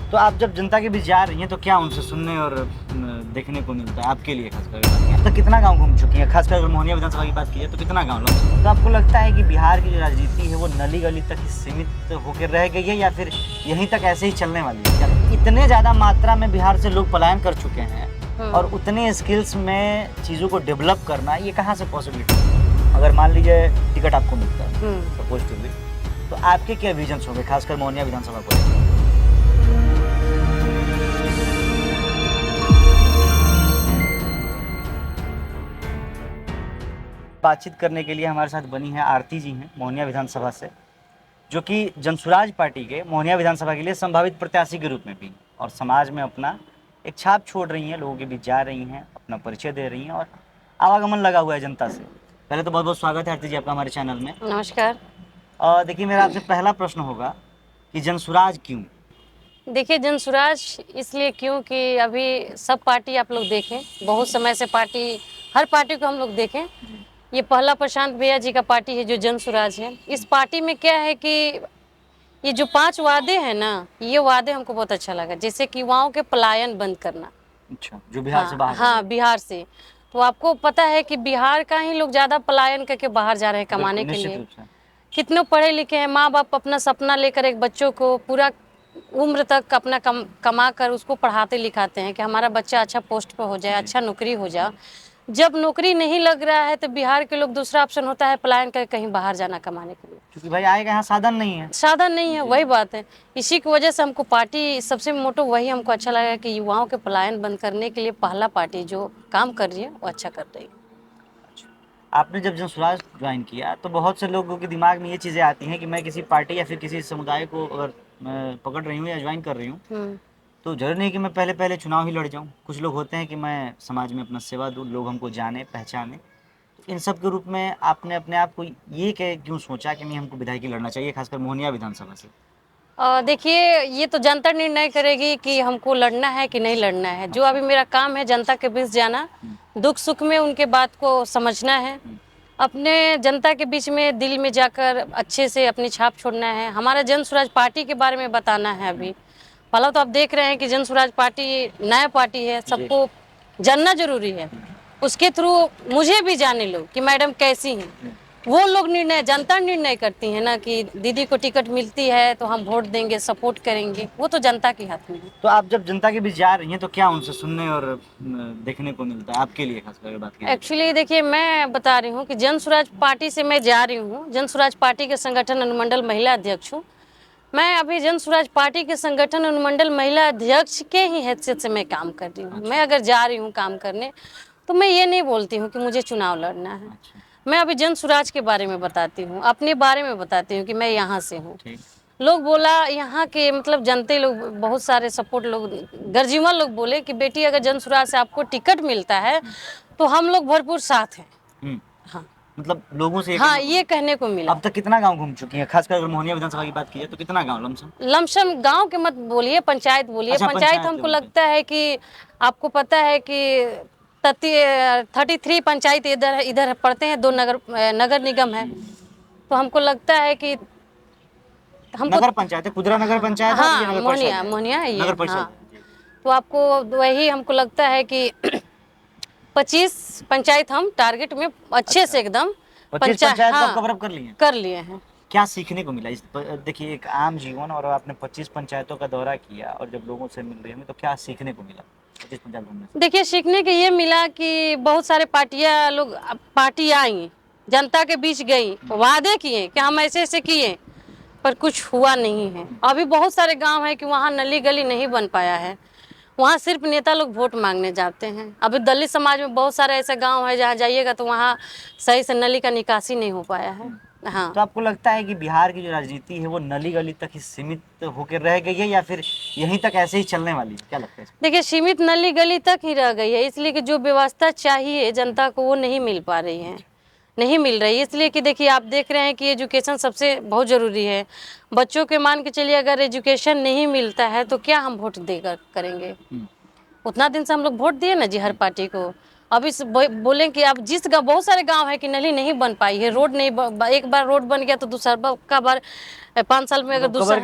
तो आप जब जनता के बीच जा रही हैं तो क्या उनसे सुनने और देखने को मिलता है आपके लिए खासकर? अब तक कितना गांव घूम चुकी हैं, खासकर अगर मोहनिया विधानसभा की बात की जाए तो कितना गांव लगा? तो आपको लगता है कि बिहार की जो राजनीति है वो नली गली तक ही सीमित होकर रह गई है या फिर यहीं तक ऐसे ही चलने वाली है? क्या इतने ज़्यादा मात्रा में बिहार से लोग पलायन कर चुके हैं और उतने स्किल्स में चीज़ों को डेवलप करना ये कहाँ से पॉसिबिलिटी है? अगर मान लीजिए टिकट आपको मिलता है सपोज टू बी, तो आपके क्या विजन्स होंगे खासकर मोहनिया विधानसभा को? बातचीत करने के लिए हमारे साथ बनी है आरती जी हैं मोहनिया विधानसभा से, जो कि जनसुराज पार्टी के मोहनिया विधानसभा के लिए संभावित प्रत्याशी के रूप में भी और समाज में अपना एक छाप छोड़ रही हैं, लोगों के बीच जा रही हैं, अपना परिचय दे रही हैं और आवागमन लगा हुआ है जनता से। पहले तो बहुत बहुत स्वागत है आरती जी आपका हमारे चैनल में। नमस्कार। देखिए मेरा आपसे पहला प्रश्न होगा कि जनसुराज क्यों? देखिए, जनसुराज इसलिए क्यों कि अभी सब पार्टी आप लोग देखें, बहुत समय से पार्टी, हर पार्टी को हम लोग देखें, ये पहला प्रशांत भैया जी का पार्टी है जो जनसुराज है। इस पार्टी में क्या है कि ये जो 5 वादे हैं ना, ये वादे हमको बहुत अच्छा लगा, जैसे कि युवाओं के पलायन बंद करना। अच्छा, जो बिहार से बाहर? हाँ, बिहार से। तो आपको पता है कि बिहार का ही लोग ज्यादा पलायन करके बाहर जा रहे हैं कमाने के लिए। कितने पढ़े लिखे हैं, माँ बाप अपना सपना लेकर एक बच्चों को पूरा उम्र तक अपना कमा कर उसको पढ़ाते लिखाते हैं कि हमारा बच्चा अच्छा पोस्ट पर हो जाए, अच्छा नौकरी हो जाए। जब नौकरी नहीं लग रहा है तो बिहार के लोग दूसरा ऑप्शन होता है पलायन कर कहीं बाहर जाना कमाने के लिए, क्योंकि भाई आएगा यहाँ साधन नहीं है। साधन नहीं है, वही बात है। इसी की वजह से हमको पार्टी सबसे मोटो वही हमको अच्छा लगा कि युवाओं के पलायन बंद करने के लिए पहला पार्टी जो काम कर रही है वो अच्छा कर रही है। आपने जब जनसुराज ज्वाइन किया तो बहुत से लोगों के दिमाग में ये चीज़ें आती हैं कि मैं किसी पार्टी या फिर किसी समुदाय को अगर मैं पकड़ रही हूँ या ज्वाइन कर रही हूँ तो जरूरी नहीं कि मैं पहले पहले चुनाव ही लड़ जाऊँ। कुछ लोग होते हैं कि मैं समाज में अपना सेवा दूँ, लोग हमको जाने पहचाने। तो इन सब के रूप में आपने अपने आप को ये क्यों सोचा कि नहीं हमको विधायकी लड़ना चाहिए, खासकर मोहनिया विधानसभा से? देखिए, ये तो जनता निर्णय करेगी कि हमको लड़ना है कि नहीं लड़ना है। जो अभी मेरा काम है जनता के बीच जाना, दुख सुख में उनके बात को समझना है, अपने जनता के बीच में दिल में जाकर अच्छे से अपनी छाप छोड़ना है। हमारा जनसुराज पार्टी के बारे में बताना है। अभी पहला तो आप देख रहे हैं कि जनसुराज पार्टी नया पार्टी है, सबको जानना जरूरी है। उसके थ्रू मुझे भी जाने लो कि मैडम कैसी हैं। वो लोग निर्णय, जनता निर्णय करती है ना कि दीदी को टिकट मिलती है तो हम वोट देंगे, सपोर्ट करेंगे, वो तो जनता के हाथ में है। तो आप जब जनता के बीच जा रही हैं तो क्या उनसे सुनने और देखने को मिलता है आपके लिए, खासकर बात की? एक्चुअली देखिए, मैं बता रही हूँ कि जनसुराज पार्टी से मैं जा रही हूँ। जनसुराज पार्टी के संगठन अनुमंडल महिला अध्यक्ष हूँ। मैं अभी जनसुराज पार्टी के संगठन अनुमंडल महिला अध्यक्ष के ही हैसियत से मैं काम कर रही हूँ। मैं अगर जा रही हूँ काम करने तो मैं ये नहीं बोलती हूँ कि मुझे चुनाव लड़ना है। मैं अभी जनसुराज के बारे में बताती हूँ, अपने बारे में बताती हूँ कि मैं यहाँ से हूँ। लोग बोला, यहाँ के मतलब जनते लोग, बहुत सारे सपोर्ट लोग, गर्जीवा लोग बोले कि बेटी अगर जनसुराज से आपको टिकट मिलता है तो हम लोग भरपूर साथ हैं। हाँ, मतलब लोगों से हाँ, ये कहने को मिला। अब तक कितना गांव घूम चुकी हैं, खासकर अगर मोहनिया विधानसभा की बात की जाए तो कितना गांव लमसम? लमसम गांव के मत बोलिए, पंचायत बोलिए। अच्छा, पंचायत हमको लगता है कि आपको पता है कि 33 पंचायत इधर पड़ते हैं, 2 नगर निगम है। तो हमको लगता है कि हमको नगर पंचायत है, कुदरा नगर पंचायत। हाँ, मोहनिया है ये नगर परिषद। हाँ, तो आपको वही हमको लगता है कि 25 पंचायत हम टारगेट में अच्छे से एकदम 25 पंचायत कवर अप कर लिए हैं। क्या सीखने को मिला इस देखिए एक आम जीवन, और आपने 25 पंचायतों का दौरा किया और जब लोगों से मिल रहे हैं तो क्या सीखने को मिला 25 पंचायत घूमने से? देखिए, सीखने के ये मिला कि बहुत सारे पार्टी आई, जनता के बीच गई, वादे किए कि हम ऐसे ऐसे किए, पर कुछ हुआ नहीं है। अभी बहुत सारे गांव है कि वहाँ नली गली नहीं बन पाया है, वहाँ सिर्फ नेता लोग वोट मांगने जाते हैं। अभी दलित समाज में बहुत सारे ऐसे गांव है जहाँ जाइएगा तो वहाँ सही से नली का निकासी नहीं हो पाया है। हाँ, तो आपको लगता है कि बिहार की जो राजनीति है वो नली गली तक ही सीमित होकर रह गई है या फिर यहीं तक ऐसे ही चलने वाली है? क्या लगता है? देखिए, सीमित नली गली तक ही रह गई है, इसलिए कि जो व्यवस्था चाहिए जनता को वो नहीं मिल पा रही है, नहीं मिल रही। इसलिए कि देखिए, आप देख रहे हैं कि एजुकेशन सबसे बहुत ज़रूरी है। बच्चों के मान के चलिए, अगर एजुकेशन नहीं मिलता है तो क्या हम वोट देकर करेंगे? उतना दिन से हम लोग वोट दिए ना जी हर पार्टी को। अब इस बोलें कि अब जिस गाँव, बहुत सारे गांव है कि नली नहीं बन पाई है, रोड नहीं, एक बार रोड बन गया तो दूसरा का बार 5 साल में अगर दूसरा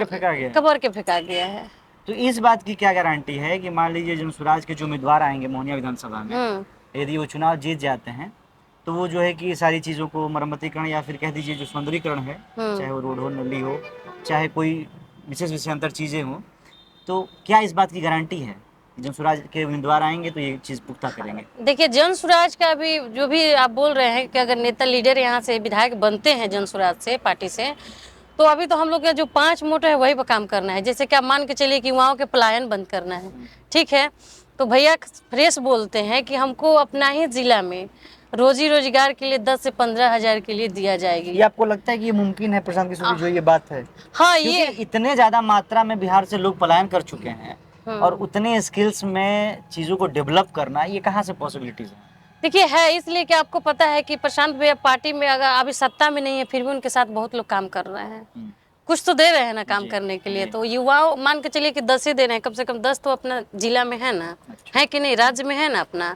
कबर के फेंका गया है। तो इस बात की क्या गारंटी है कि मान लीजिए जनसुराज के जो उम्मीदवार आएंगे मोहनिया विधानसभा में, यदि वो चुनाव जीत जाते हैं, तो वो जो है कि सारी चीज़ों को मरम्मतीकरण या फिर कह दीजिए जो सौंदर्यीकरण है, चाहे वो रोड हो, नली हो, चाहे कोई विशेष विषयांतर चीज़ें हों, तो क्या इस बात की गारंटी है जनसुराज के उम्मीदवार आएंगे तो ये चीज़ पुख्ता करेंगे? देखिए, जनसुराज का भी जो भी आप बोल रहे हैं कि अगर नेता लीडर यहाँ से विधायक बनते हैं जनसुराज से पार्टी से, तो अभी तो हम लोग का जो 5 मोटो है वही पर काम करना है। जैसे कि आप मान के चलिए कि युवाओं के पलायन बंद करना है, ठीक है, तो भैया फ्रेश बोलते हैं कि हमको अपना ही जिला में रोजी रोजगार के लिए 10 से 15 हजार के लिए दिया जाएगी। ये आपको लगता है कि ये मुमकिन है प्रशांत किशोर की जो ये बात है? हाँ, क्योंकि ये इतने ज्यादा मात्रा में बिहार से लोग पलायन कर चुके हैं और उतने स्किल्स में चीजों को डेवलप करना, ये कहाँ से पॉसिबिलिटीज है? देखिए है इसलिए कि आपको पता है कि प्रशांत भैया पार्टी में अगर अभी सत्ता में नहीं है फिर भी उनके साथ बहुत लोग काम कर रहे हैं, कुछ तो दे रहे हैं ना काम करने के लिए। तो युवाओं मान के चलिए कि 10 ही दे रहे हैं, कम से कम 10 तो अपना जिला में है ना, है कि नहीं, राज्य में है ना अपना।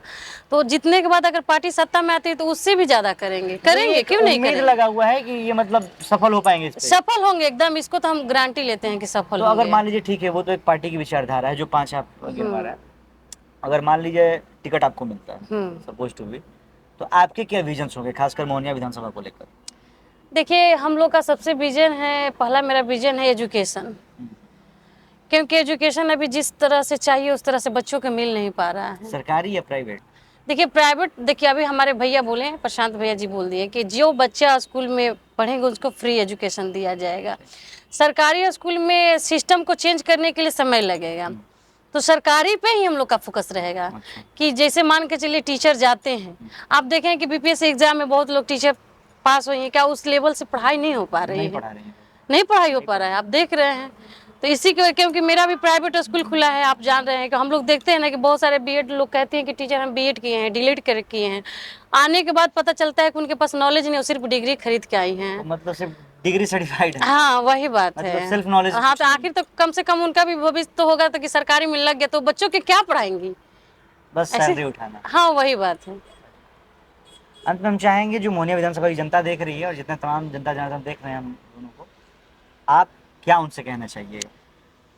तो जीतने के बाद अगर पार्टी सत्ता में आती है तो उससे भी ज्यादा करेंगे, क्यों नहीं उम्मीद करेंगे। लगा हुआ है कि ये मतलब सफल हो पाएंगे इस पे? सफल होंगे एकदम, इसको तो हम गारंटी लेते हैं कि सफल तो होंगे। अगर मान लीजिए ठीक है, वो तो एक पार्टी की विचारधारा है जो 5 आप गिनवा रहा है, अगर मान लीजिए टिकट आपको मिलता है सपोज टू बी, तो आपके क्या विजन्स होंगे खासकर मोहनिया विधानसभा को लेकर? देखिए हम लोग का सबसे विजन है, पहला मेरा विजन है एजुकेशन, क्योंकि एजुकेशन अभी जिस तरह से चाहिए उस तरह से बच्चों को मिल नहीं पा रहा है। सरकारी या प्राइवेट? देखिए प्राइवेट, देखिए अभी हमारे भैया बोले, प्रशांत भैया जी बोल दिए कि जो बच्चा स्कूल में पढ़ेंगे उसको फ्री एजुकेशन दिया जाएगा। सरकारी स्कूल में सिस्टम को चेंज करने के लिए समय लगेगा, तो सरकारी पे ही हम लोग का फोकस रहेगा। कि जैसे मान के चलिए टीचर जाते हैं, आप देखें कि बीपीएससी एग्जाम में बहुत लोग टीचर पास हुए हैं, क्या उस लेवल से पढ़ाई नहीं हो पा रही है? नहीं पढ़ाई हो पा रहा है, आप देख रहे हैं। तो इसी के, क्योंकि मेरा भी प्राइवेट स्कूल खुला है, आप जान रहे हैं कि हम लोग देखते हैं ना कि बहुत सारे बीएड लोग कहते हैं कि टीचर हम बीएड किए हैं, डिलीट कर किए हैं, आने के बाद पता चलता है कि उनके पास नॉलेज नहीं, वो सिर्फ डिग्री खरीद के आई हैं। मतलब सिर्फ डिग्री सर्टिफाइड है? हाँ वही बात मतलब है, सेल्फ नॉलेज। हाँ, तो आखिर तो कम से कम उनका भी भविष्य तो होगा, तो कि सरकारी में लग गया तो बच्चों के क्या पढ़ाएंगी, बस सैलरी उठाना। हाँ वही बात है। अंत में हम चाहेंगे जो मोहनिया विधानसभा की जनता देख रही है और जितने तमाम जनता जनार्दन देख रहे हैं हम दोनों को, आप क्या उनसे कहना चाहिए?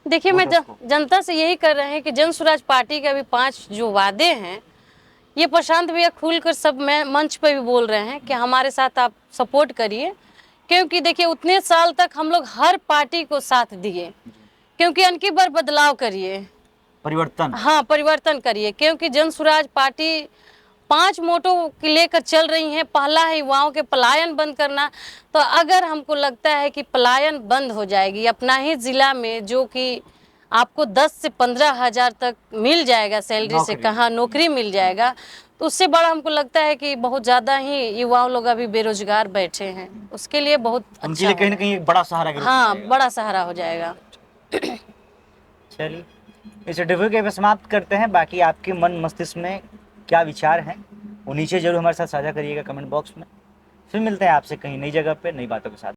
देखिए मैं जनता से यही कर रहे हैं कि जनसुराज पार्टी के अभी 5 जो वादे हैं, ये प्रशांत भैया खुलकर सब मंच पे भी बोल रहे हैं कि हमारे साथ आप सपोर्ट करिए, क्योंकि देखिए उतने साल तक हम लोग हर पार्टी को साथ दिए, क्योंकि उनकी बार बदलाव करिए, परिवर्तन, हाँ परिवर्तन करिए, क्योंकि जनसुराज पार्टी 5 मोटो की लेकर चल रही हैं। पहला है युवाओं के पलायन बंद करना, तो अगर हमको लगता है कि पलायन बंद हो जाएगी, अपना ही जिला में जो कि आपको 10 से 15 हजार तक मिल जाएगा सैलरी से, कहाँ नौकरी मिल जाएगा, तो उससे बड़ा हमको लगता है कि बहुत ज़्यादा ही युवाओं लोग अभी बेरोजगार बैठे हैं, उसके लिए बहुत उनके लिए कहीं ना कहीं एक बड़ा सहारा, हाँ बड़ा सहारा हो जाएगा। चलिए इस इंटरव्यू के समाप्त करते हैं। बाकी आपके मन मस्तिष्क में क्या विचार हैं वो नीचे जरूर हमारे साथ साझा करिएगा कमेंट बॉक्स में। फिर मिलते हैं आपसे कहीं नई जगह पे नई बातों के साथ।